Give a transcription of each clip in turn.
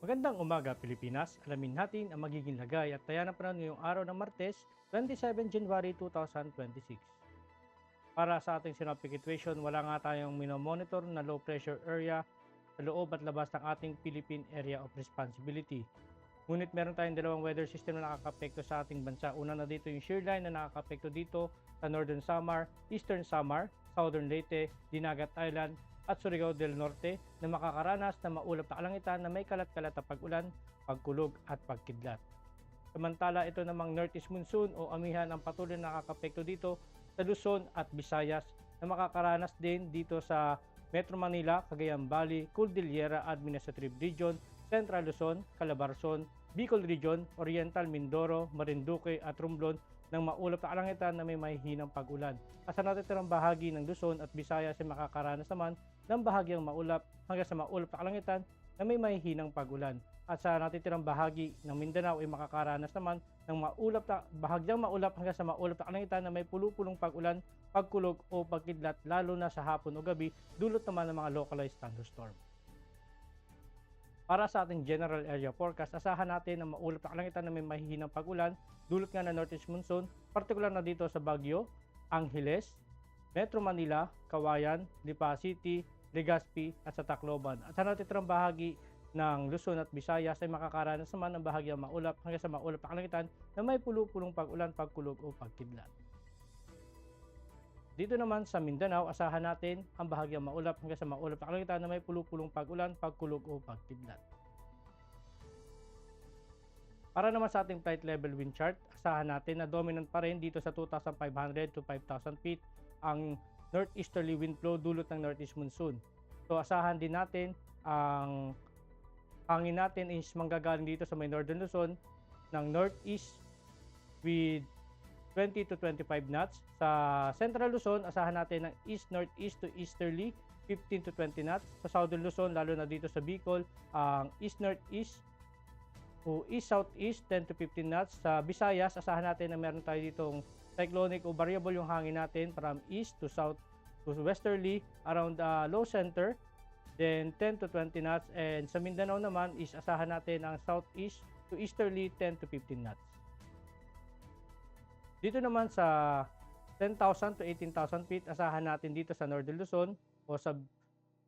Magandang umaga, Pilipinas. Alamin natin ang magiging lagay at taya ng panahon ngayong araw ng Martes, 27 January 2026. Para sa ating synoptic situation, wala nga tayong minomonitor na low pressure area sa loob at labas ng ating Philippine Area of Responsibility. Ngunit meron tayong dalawang weather system na nakakapekto sa ating bansa. Una na dito yung shear line na nakakapekto dito sa Northern Samar, Eastern Samar, Southern Leyte, Dinagat Island, at Surigao del Norte na makakaranas ng maulap na kalangitan na may kalat-kalat na pag-ulan, pagkulog at pagkidlat. Samantala ito namang northeast monsoon o amihan ang patuloy na nakakapekto dito sa Luzon at Visayas na makakaranas din dito sa Metro Manila, Cagayan Valley, Cordillera Administrative Region, Central Luzon, Calabarzon, Bicol Region, Oriental Mindoro, Marinduque at Romblon ng maulap na kalangitan na may mahihinang pag-ulan. At sa natitirang bahagi ng Luzon at Visayas ay makakaranas naman ng bahagyang maulap hanggang sa maulap na kalangitan na may mahihinang pag-ulan. At sa natitirang bahagi ng Mindanao ay makakaranas naman ng bahagyang maulap hanggang sa maulap na kalangitan na may pulupulong pag-ulan, pagkulog o pagkidlat lalo na sa hapon o gabi, dulot naman ng mga localized thunderstorm. Para sa ating general area forecast, asahan natin ang maulap na kalangitan na may mahihinang pag-ulan, dulot nga ng northeast monsoon, partikular na dito sa Baguio, Angeles, Metro Manila, Cauayan, Lipa City, Legazpi at sa Tacloban. At sa natitirang bahagi ng Luzon at Visayas ay makakaranas naman ng bahagyang maulap hanggang sa maulap na kalangitan na may pulupulong pag-ulan, pagkulog o pagkidlat. Dito naman sa Mindanao, asahan natin ang bahagyang maulap hanggang sa maulap na kalangitan na may pulupulong pag-ulan, pagkulog o pagkidlat. Para naman sa ating flight level wind chart, asahan natin na dominant pa rin dito sa 2,500 to 5,000 feet ang northeasterly wind flow dulot ng northeast monsoon. So asahan din natin ang hangin natin is manggagaling dito sa may northern Luzon ng northeast with 20 to 25 knots. Sa Central Luzon, asahan natin ng east-northeast to easterly, 15 to 20 knots. Sa Southern Luzon, lalo na dito sa Bicol, ang east-northeast o east-southeast, 10 to 15 knots. Sa Visayas, asahan natin na meron tayo ditong cyclonic o variable yung hangin natin from east to south to westerly around low center, then 10 to 20 knots. And sa Mindanao naman is asahan natin ang southeast to easterly, 10 to 15 knots. Dito naman sa 10,000 to 18,000 feet, asahan natin dito sa Northern Luzon o sa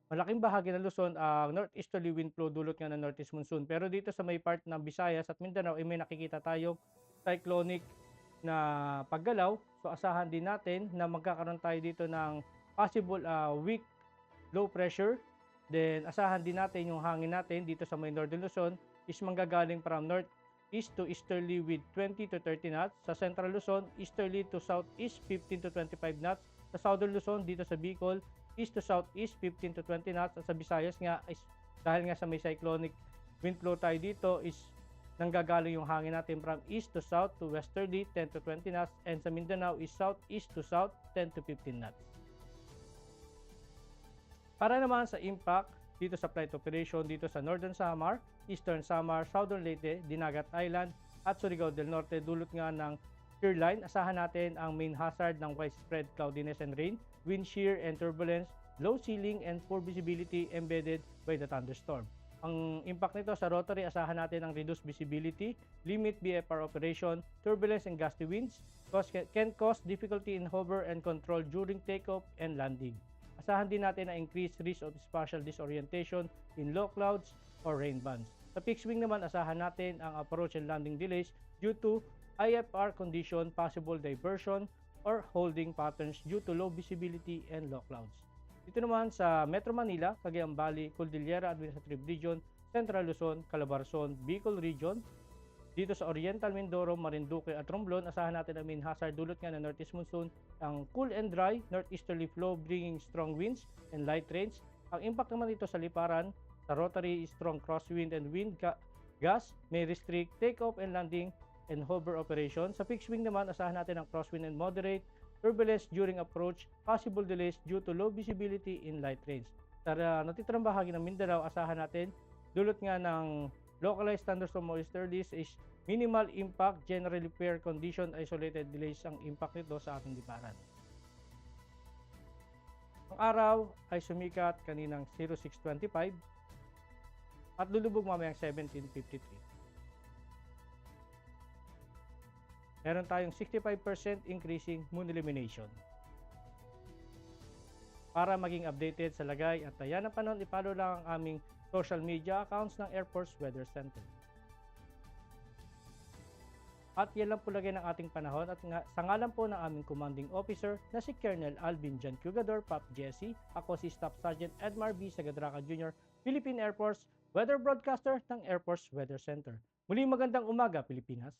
malaking bahagi ng Luzon ang northeasterly wind flow dulot nga ng northeast monsoon. Pero dito sa may part ng Visayas at Mindanao ay may nakikita tayong cyclonic na paggalaw. So asahan din natin na magkakaroon tayo dito ng possible weak low pressure. Then asahan din natin yung hangin natin dito sa may Northern Luzon is manggagaling from northeast to easterly with 20 to 30 knots. Sa Central Luzon, easterly to southeast 15 to 25 knots. Sa Southern Luzon dito sa Bicol, east to southeast 15 to 20 knots. At sa Visayas nga is dahil nga sa may cyclonic wind flow tayo dito is nanggagaling yung hangin natin from east to south to westerly 10 to 20 knots, and sa Mindanao is southeast to south 10 to 15 knots. Para naman sa impact dito sa flight operation dito sa Northern Samar, Eastern Samar, Southern Leyte, Dinagat Island at Surigao del Norte dulot nga ng shear line, asahan natin ang main hazard ng widespread cloudiness and rain, wind shear and turbulence, low ceiling and poor visibility embedded by the thunderstorm. Ang impact nito sa rotary, asahan natin ang reduced visibility, limit BFR operation, turbulence and gusty winds, can cause difficulty in hover and control during takeoff and landing. Asahan din natin ang increased risk of spatial disorientation in low clouds or rain bands. Sa fixed wing naman, asahan natin ang approach and landing delays due to IFR condition, possible diversion, or holding patterns due to low visibility and low clouds. Dito naman sa Metro Manila, Cagayan Valley, Cordillera Administrative Region, Central Luzon, Calabarzon, Bicol Region. Dito sa Oriental Mindoro, Marinduque at Romblon, asahan natin ang main hazard dulot nga ng northeast monsoon, ang cool and dry northeasterly flow bringing strong winds and light rains. Ang impact naman dito sa liparan, sa rotary, strong crosswind and wind gust may restrict takeoff and landing and hover operation. Sa fixed wing naman, asahan natin ang crosswind and moderate turbulence during approach, possible delays due to low visibility in light rains. Sa natitirang bahagi ng Mindanao, asahan natin dulot nga ng localized thunderstorm or easterlies is minimal impact, generally fair condition, isolated delays ang impact nito sa ating liparan. Ang araw ay sumikat kaninang 06:25 at lulubog mamayang 17:53. Meron tayong 65% increasing moon illumination. Para maging updated sa lagay at taya ng panahon, ipalo lang ang aming social media accounts ng Air Force Weather Center. At yan lang po lagay ng ating panahon at sa ngalan po ng aming commanding officer na si Colonel Alvin John Cugador, Pop Jesse, ako si Staff Sergeant Edmar B. Sagadraca Jr., Philippine Air Force Weather Broadcaster ng Air Force Weather Center. Muli magandang umaga, Pilipinas!